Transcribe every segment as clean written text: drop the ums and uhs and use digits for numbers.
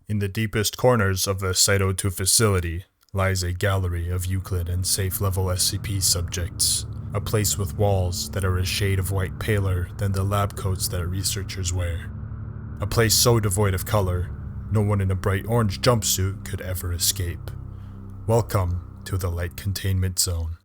In the deepest corners of the Site-02 facility lies a gallery of Euclid and safe-level SCP subjects, a place with walls that are a shade of white paler than the lab coats that researchers wear. A place so devoid of color, no one in a bright orange jumpsuit could ever escape. Welcome to the Light Containment Zone.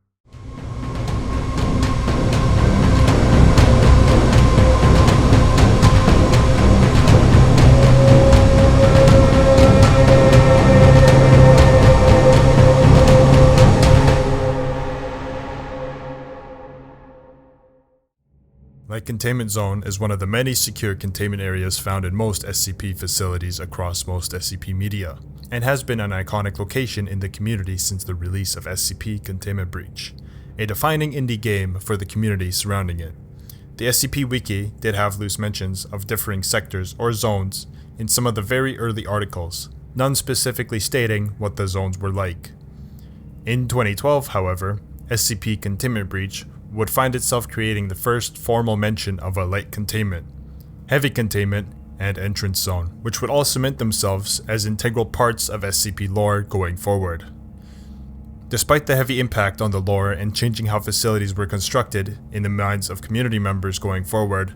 Light Containment Zone is one of the many secure containment areas found in most SCP facilities across most SCP media, and has been an iconic location in the community since the release of SCP Containment Breach, a defining indie game for the community surrounding it. The SCP Wiki did have loose mentions of differing sectors or zones in some of the very early articles, none specifically stating what the zones were like. In 2012, however, SCP Containment Breach would find itself creating the first formal mention of a light containment, heavy containment, and entrance zone, which would all cement themselves as integral parts of SCP lore going forward. Despite the heavy impact on the lore and changing how facilities were constructed in the minds of community members going forward,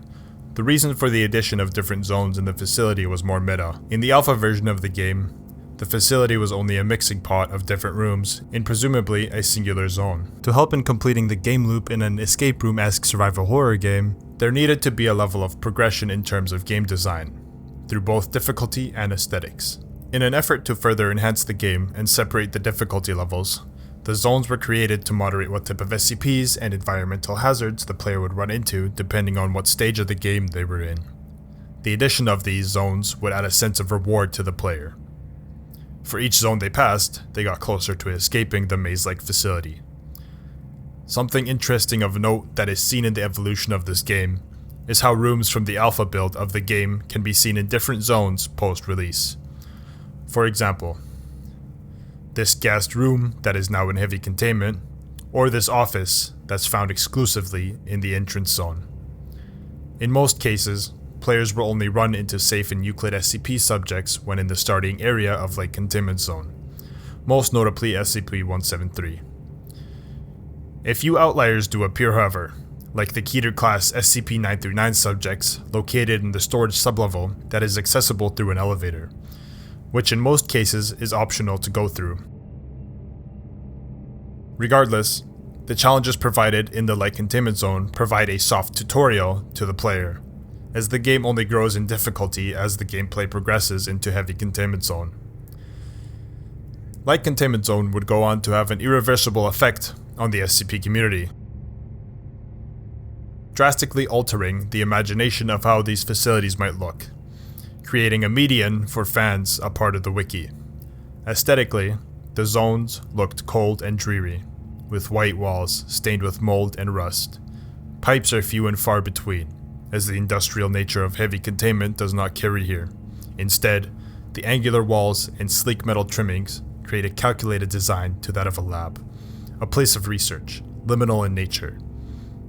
the reason for the addition of different zones in the facility was more meta. In the alpha version of the game, the facility was only a mixing pot of different rooms in presumably a singular zone. To help in completing the game loop in an escape room-esque survival horror game, there needed to be a level of progression in terms of game design, through both difficulty and aesthetics. In an effort to further enhance the game and separate the difficulty levels, the zones were created to moderate what type of SCPs and environmental hazards the player would run into depending on what stage of the game they were in. The addition of these zones would add a sense of reward to the player. For each zone they passed, they got closer to escaping the maze-like facility. Something interesting of note that is seen in the evolution of this game is how rooms from the alpha build of the game can be seen in different zones post-release. For example, this gassed room that is now in heavy containment, or this office that's found exclusively in the entrance zone. In most cases, players will only run into safe and Euclid SCP subjects when in the starting area of Light Containment Zone, most notably SCP-173. A few outliers do appear, however, like the Keter-class SCP-939 subjects located in the storage sublevel that is accessible through an elevator, which in most cases is optional to go through. Regardless, the challenges provided in the Light Containment Zone provide a soft tutorial to the player, as the game only grows in difficulty as the gameplay progresses into Heavy Containment Zone. Light Containment Zone would go on to have an irreversible effect on the SCP community, drastically altering the imagination of how these facilities might look, creating a median for fans a part of the wiki. Aesthetically, the zones looked cold and dreary, with white walls stained with mold and rust. Pipes are few and far between, as the industrial nature of heavy containment does not carry here. Instead, the angular walls and sleek metal trimmings create a calculated design to that of a lab, a place of research, liminal in nature.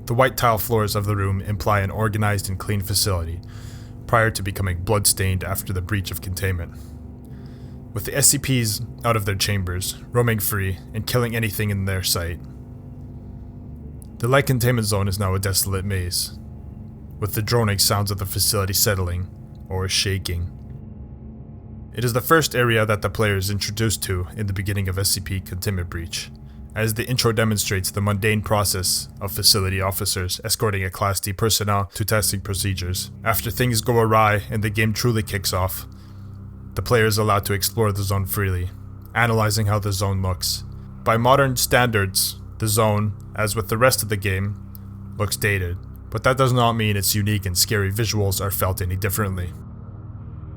The white tile floors of the room imply an organized and clean facility, prior to becoming blood-stained after the breach of containment. With the SCPs out of their chambers, roaming free, and killing anything in their sight, the Light Containment Zone is now a desolate maze, with the droning sounds of the facility settling, or shaking. It is the first area that the player is introduced to in the beginning of SCP Containment Breach, as the intro demonstrates the mundane process of facility officers escorting a Class D personnel to testing procedures. After things go awry and the game truly kicks off, the player is allowed to explore the zone freely, analyzing how the zone looks. By modern standards, the zone, as with the rest of the game, looks dated. But that does not mean its unique and scary visuals are felt any differently.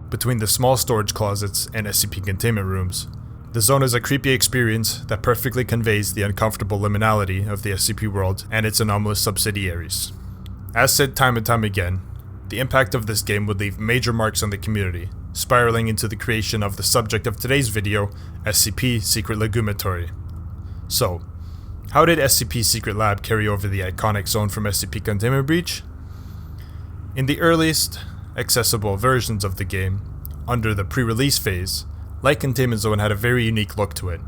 Between the small storage closets and SCP containment rooms, the zone is a creepy experience that perfectly conveys the uncomfortable liminality of the SCP world and its anomalous subsidiaries. As said time and time again, the impact of this game would leave major marks on the community, spiraling into the creation of the subject of today's video, SCP Secret Legumatory. So, how did SCP Secret Lab carry over the iconic zone from SCP Containment Breach? In the earliest accessible versions of the game, under the pre-release phase, Light Containment Zone had a very unique look to it.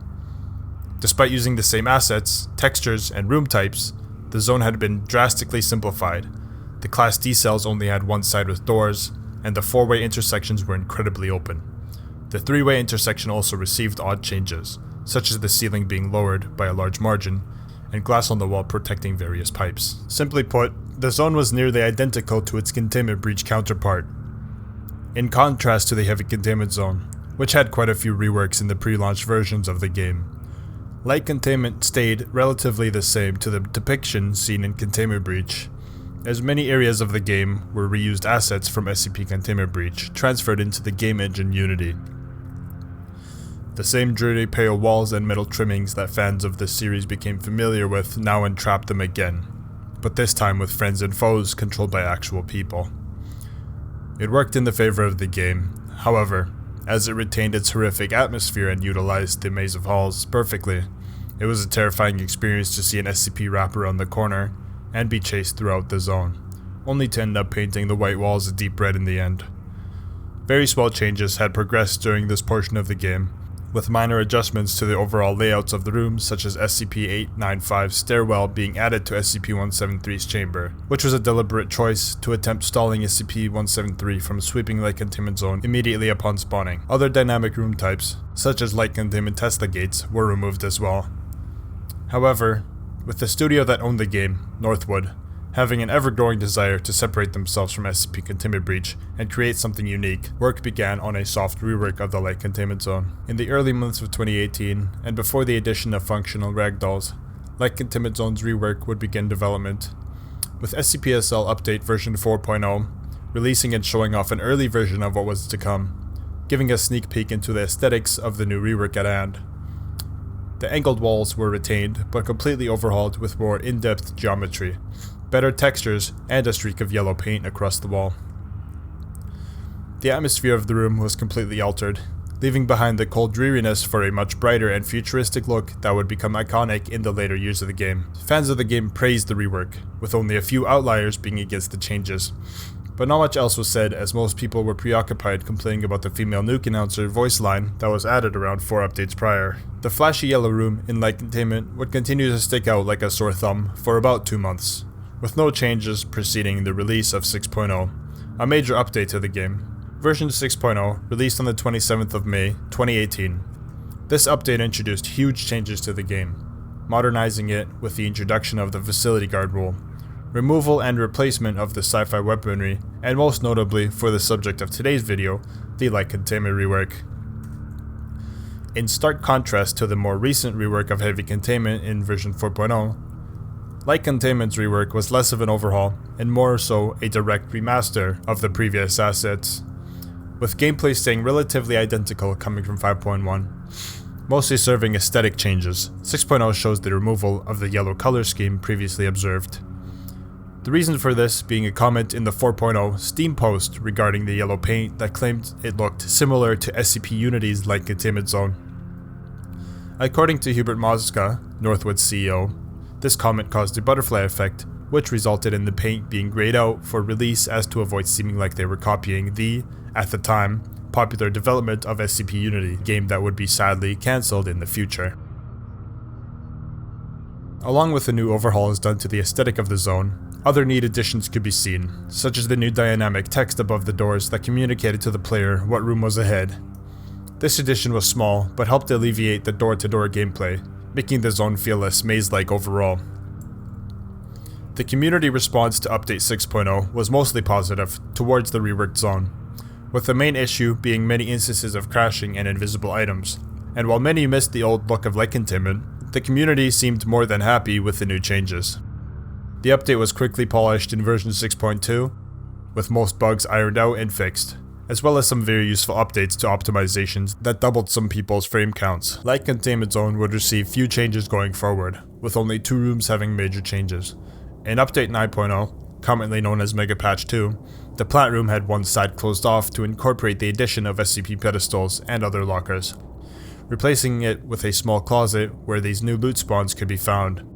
Despite using the same assets, textures, and room types, the zone had been drastically simplified. The Class D cells only had one side with doors, and the 4-way intersections were incredibly open. The 3-way intersection also received odd changes, such as the ceiling being lowered by a large margin, and glass on the wall protecting various pipes. Simply put, the zone was nearly identical to its containment breach counterpart, in contrast to the Heavy Containment Zone, which had quite a few reworks in the pre-launch versions of the game. Light Containment stayed relatively the same to the depiction seen in Containment Breach, as many areas of the game were reused assets from SCP Containment Breach, transferred into the game engine Unity. The same dreary pale walls and metal trimmings that fans of this series became familiar with now entrap them again, but this time with friends and foes controlled by actual people. It worked in the favor of the game, however, as it retained its horrific atmosphere and utilized the maze of halls perfectly. It was a terrifying experience to see an SCP wrap around the corner and be chased throughout the zone, only to end up painting the white walls a deep red in the end. Very small changes had progressed during this portion of the game, with minor adjustments to the overall layouts of the rooms, such as SCP-895's stairwell being added to SCP-173's chamber, which was a deliberate choice to attempt stalling SCP-173 from sweeping Light Containment Zone immediately upon spawning. Other dynamic room types, such as Light Containment Tesla gates, were removed as well. However, with the studio that owned the game, Northwood, having an ever-growing desire to separate themselves from SCP Containment Breach and create something unique, work began on a soft rework of the Light Containment Zone. In the early months of 2018, and before the addition of functional ragdolls, Light Containment Zone's rework would begin development, with SCP-SL Update version 4.0 releasing and showing off an early version of what was to come, giving a sneak peek into the aesthetics of the new rework at hand. The angled walls were retained, but completely overhauled with more in-depth geometry, better textures, and a streak of yellow paint across the wall. The atmosphere of the room was completely altered, leaving behind the cold dreariness for a much brighter and futuristic look that would become iconic in the later years of the game. Fans of the game praised the rework, with only a few outliers being against the changes. But not much else was said, as most people were preoccupied complaining about the female nuke announcer voice line that was added around 4 updates prior. The flashy yellow room in Light Containment would continue to stick out like a sore thumb for about 2 months, with no changes preceding the release of 6.0, a major update to the game. Version 6.0 released on the 27th of May, 2018. This update introduced huge changes to the game, modernizing it with the introduction of the Facility Guard rule, removal and replacement of the sci-fi weaponry, and most notably, for the subject of today's video, the Light Containment rework. In stark contrast to the more recent rework of Heavy Containment in version 4.0, Light Containment's rework was less of an overhaul, and more so a direct remaster of the previous assets, with gameplay staying relatively identical coming from 5.1, mostly serving aesthetic changes. 6.0 shows the removal of the yellow color scheme previously observed. The reason for this being a comment in the 4.0 Steam post regarding the yellow paint that claimed it looked similar to SCP Unity's Light Containment Zone. According to Hubert Mozka, Northwood's CEO, this comment caused a butterfly effect, which resulted in the paint being grayed out for release as to avoid seeming like they were copying the, at the time, popular development of SCP Unity, a game that would be sadly cancelled in the future. Along with the new overhauls done to the aesthetic of the zone, other neat additions could be seen, such as the new dynamic text above the doors that communicated to the player what room was ahead. This addition was small, but helped alleviate the door-to-door gameplay, making the zone feel less maze-like overall. The community response to Update 6.0 was mostly positive towards the reworked zone, with the main issue being many instances of crashing and invisible items, and while many missed the old look of Light Containment, the community seemed more than happy with the new changes. The update was quickly polished in version 6.2, with most bugs ironed out and fixed, as well as some very useful updates to optimizations that doubled some people's frame counts. Light Containment Zone would receive few changes going forward, with only 2 rooms having major changes. In Update 9.0, commonly known as Mega Patch 2, the plant room had one side closed off to incorporate the addition of SCP pedestals and other lockers, replacing it with a small closet where these new loot spawns could be found.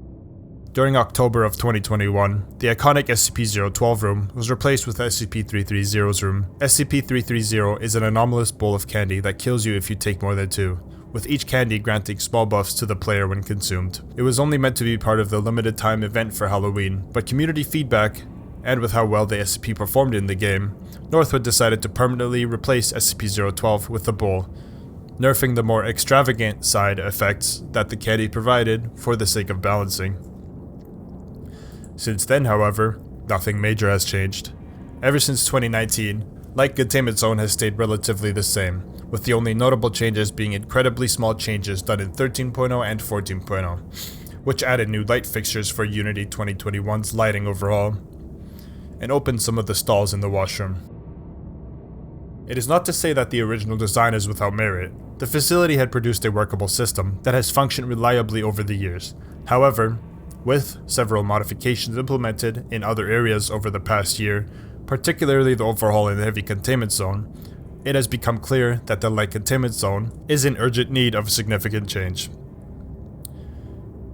During October of 2021, the iconic SCP-012 room was replaced with SCP-330's room. SCP-330 is an anomalous bowl of candy that kills you if you take more than 2, with each candy granting small buffs to the player when consumed. It was only meant to be part of the limited time event for Halloween, but community feedback, and with how well the SCP performed in the game, Northwood decided to permanently replace SCP-012 with the bowl, nerfing the more extravagant side effects that the candy provided for the sake of balancing. Since then, however, nothing major has changed. Ever since 2019, Light Containment Zone has stayed relatively the same, with the only notable changes being incredibly small changes done in 13.0 and 14.0, which added new light fixtures for Unity 2021's lighting overhaul, and opened some of the stalls in the washroom. It is not to say that the original design is without merit. The facility had produced a workable system that has functioned reliably over the years. However, with several modifications implemented in other areas over the past year, particularly the overhaul in the Heavy Containment Zone, it has become clear that the Light Containment Zone is in urgent need of significant change.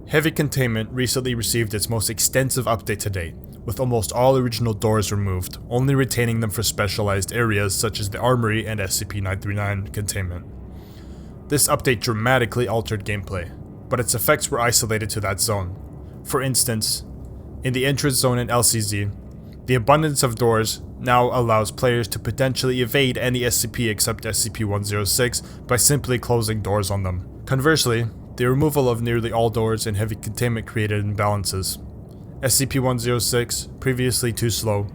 Heavy Containment recently received its most extensive update to date, with almost all original doors removed, only retaining them for specialized areas such as the Armory and SCP-939 containment. This update dramatically altered gameplay, but its effects were isolated to that zone. For instance, in the entrance zone in LCZ, the abundance of doors now allows players to potentially evade any SCP except SCP-106 by simply closing doors on them. Conversely, the removal of nearly all doors in Heavy Containment created imbalances. SCP-106, previously too slow,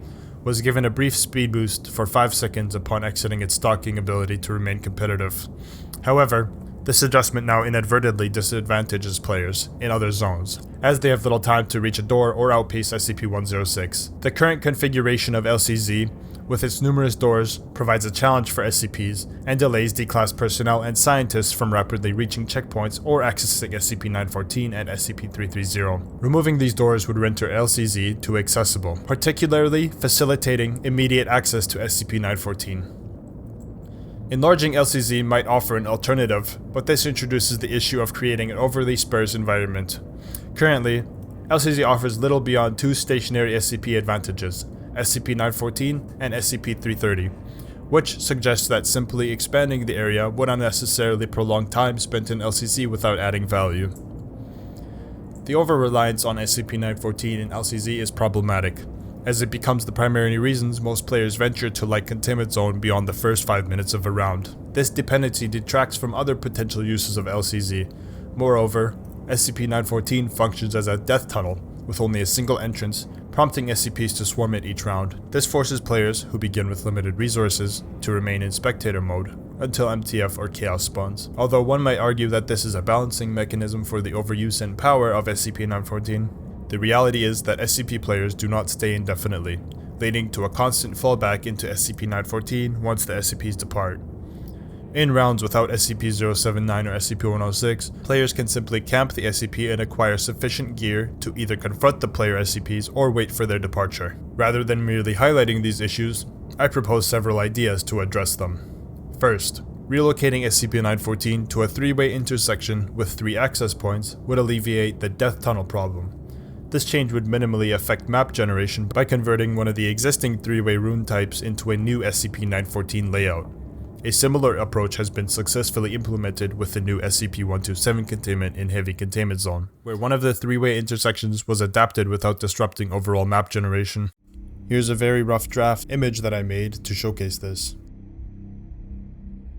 was given a brief speed boost for 5 seconds upon exiting its docking ability to remain competitive. However, this adjustment now inadvertently disadvantages players in other zones, as they have little time to reach a door or outpace SCP-106. The current configuration of LCZ, with its numerous doors, provides a challenge for SCPs and delays D-Class personnel and scientists from rapidly reaching checkpoints or accessing SCP-914 and SCP-330. Removing these doors would render LCZ too accessible, particularly facilitating immediate access to SCP-914. Enlarging LCZ might offer an alternative, but this introduces the issue of creating an overly sparse environment. Currently, LCZ offers little beyond 2 stationary SCP advantages, SCP-914 and SCP-330, which suggests that simply expanding the area would unnecessarily prolong time spent in LCZ without adding value. The over-reliance on SCP-914 in LCZ is problematic, as it becomes the primary reasons most players venture to Light Containment Zone beyond the first 5 minutes of a round. This dependency detracts from other potential uses of LCZ. Moreover, SCP-914 functions as a death tunnel, with only a single entrance, prompting SCPs to swarm it each round. This forces players, who begin with limited resources, to remain in spectator mode, until MTF or Chaos spawns. Although one might argue that this is a balancing mechanism for the overuse and power of SCP-914, the reality is that SCP players do not stay indefinitely, leading to a constant fallback into SCP-914 once the SCPs depart. In rounds without SCP-079 or SCP-106, players can simply camp the SCP and acquire sufficient gear to either confront the player SCPs or wait for their departure. Rather than merely highlighting these issues, I propose several ideas to address them. First, relocating SCP-914 to a 3-way intersection with 3 access points would alleviate the death tunnel problem. This change would minimally affect map generation by converting one of the existing 3-way rune types into a new SCP-914 layout. A similar approach has been successfully implemented with the new SCP-127 containment in Heavy Containment Zone, where one of the 3-way intersections was adapted without disrupting overall map generation. Here's a very rough draft image that I made to showcase this.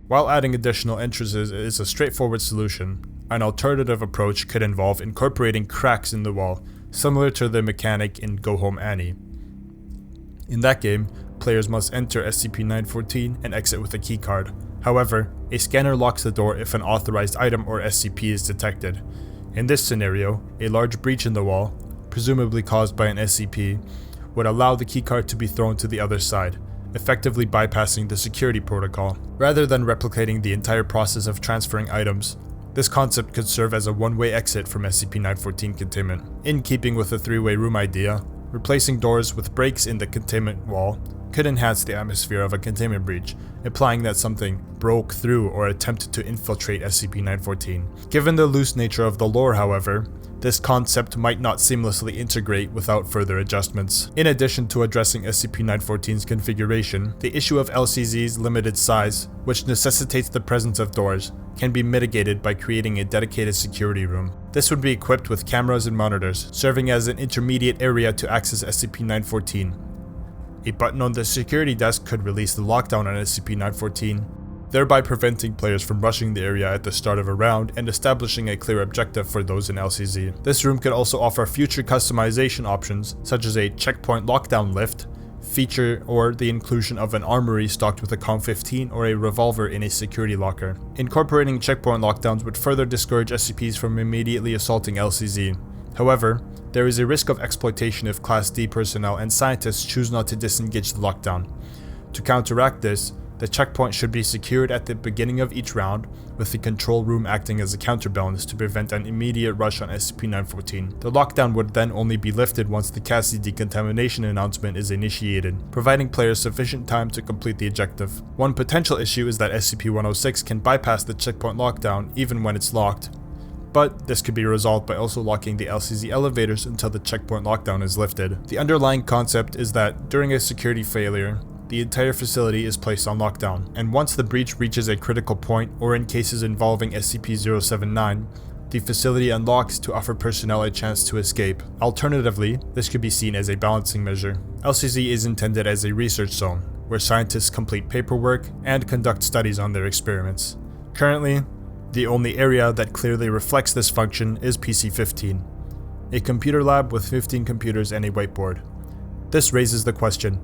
While adding additional entrances is a straightforward solution, an alternative approach could involve incorporating cracks in the wall, similar to the mechanic in Go Home Annie. In that game, players must enter SCP-914 and exit with a keycard. However, a scanner locks the door if an authorized item or SCP is detected. In this scenario, a large breach in the wall, presumably caused by an SCP, would allow the keycard to be thrown to the other side, effectively bypassing the security protocol. Rather than replicating the entire process of transferring items, this concept could serve as a one-way exit from SCP-914 containment. In keeping with the 3-way room idea, replacing doors with breaks in the containment wall could enhance the atmosphere of a containment breach, implying that something broke through or attempted to infiltrate SCP-914. Given the loose nature of the lore, however, this concept might not seamlessly integrate without further adjustments. In addition to addressing SCP-914's configuration, the issue of LCZ's limited size, which necessitates the presence of doors, can be mitigated by creating a dedicated security room. This would be equipped with cameras and monitors, serving as an intermediate area to access SCP-914. A button on the security desk could release the lockdown on SCP-914, thereby preventing players from rushing the area at the start of a round and establishing a clear objective for those in LCZ. This room could also offer future customization options, such as a checkpoint lockdown lift feature or the inclusion of an armory stocked with a COM-15 or a revolver in a security locker. Incorporating checkpoint lockdowns would further discourage SCPs from immediately assaulting LCZ. However, there is a risk of exploitation if Class D personnel and scientists choose not to disengage the lockdown. To counteract this, the checkpoint should be secured at the beginning of each round, with the control room acting as a counterbalance to prevent an immediate rush on SCP-914. The lockdown would then only be lifted once the Cassie decontamination announcement is initiated, providing players sufficient time to complete the objective. One potential issue is that SCP-106 can bypass the checkpoint lockdown even when it's locked, but this could be resolved by also locking the LCZ elevators until the checkpoint lockdown is lifted. The underlying concept is that during a security failure, the entire facility is placed on lockdown, and once the breach reaches a critical point, or in cases involving SCP-079, the facility unlocks to offer personnel a chance to escape. Alternatively, this could be seen as a balancing measure. LCZ is intended as a research zone, where scientists complete paperwork and conduct studies on their experiments. Currently, the only area that clearly reflects this function is PC-15, a computer lab with 15 computers and a whiteboard. This raises the question,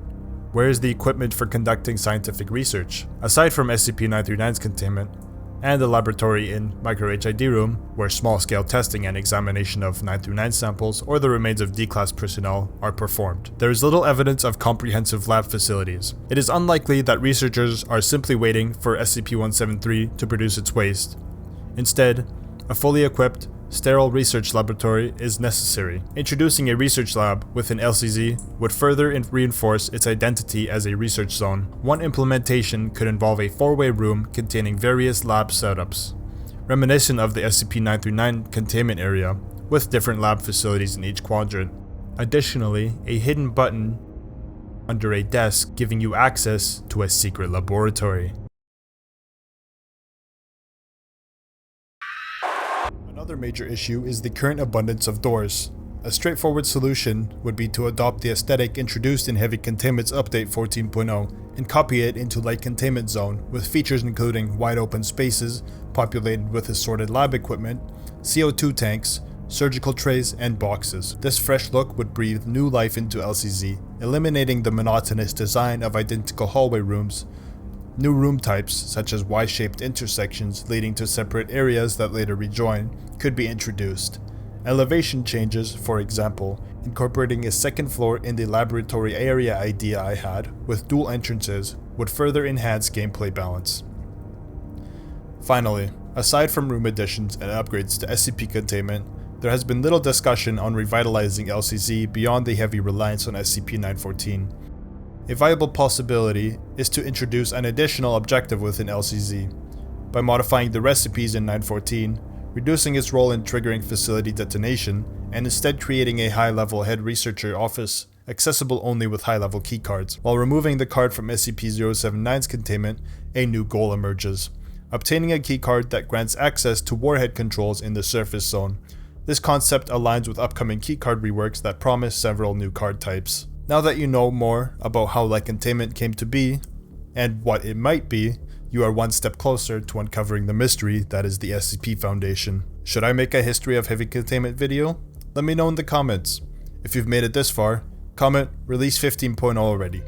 where is the equipment for conducting scientific research? Aside from SCP-939's containment, and the laboratory in Micro-HID room, where small-scale testing and examination of 939 samples or the remains of D-Class personnel are performed, there is little evidence of comprehensive lab facilities. It is unlikely that researchers are simply waiting for SCP-173 to produce its waste. Instead, a fully equipped, sterile research laboratory is necessary. Introducing a research lab within LCZ would further reinforce its identity as a research zone. One implementation could involve a four-way room containing various lab setups, reminiscent of the SCP-939 containment area, with different lab facilities in each quadrant. Additionally, a hidden button under a desk giving you access to a secret laboratory. Another major issue is the current abundance of doors. A straightforward solution would be to adopt the aesthetic introduced in Heavy Containment's Update 14.0 and copy it into Light Containment Zone, with features including wide open spaces populated with assorted lab equipment, CO2 tanks, surgical trays, and boxes. This fresh look would breathe new life into LCZ, eliminating the monotonous design of identical hallway rooms. New room types, such as Y-shaped intersections leading to separate areas that later rejoin, could be introduced. Elevation changes, for example, incorporating a second floor in the laboratory area idea I had, with dual entrances, would further enhance gameplay balance. Finally, aside from room additions and upgrades to SCP containment, there has been little discussion on revitalizing LCZ beyond the heavy reliance on SCP-914. A viable possibility is to introduce an additional objective within LCZ, by modifying the recipes in 914, reducing its role in triggering facility detonation, and instead creating a high-level head researcher office accessible only with high-level keycards. While removing the card from SCP-079's containment, a new goal emerges: obtaining a keycard that grants access to warhead controls in the surface zone. This concept aligns with upcoming keycard reworks that promise several new card types. Now that you know more about how Light Containment came to be, and what it might be, you are one step closer to uncovering the mystery that is the SCP Foundation. Should I make a History of Heavy Containment video? Let me know in the comments. If you've made it this far, comment Release 15.0 already.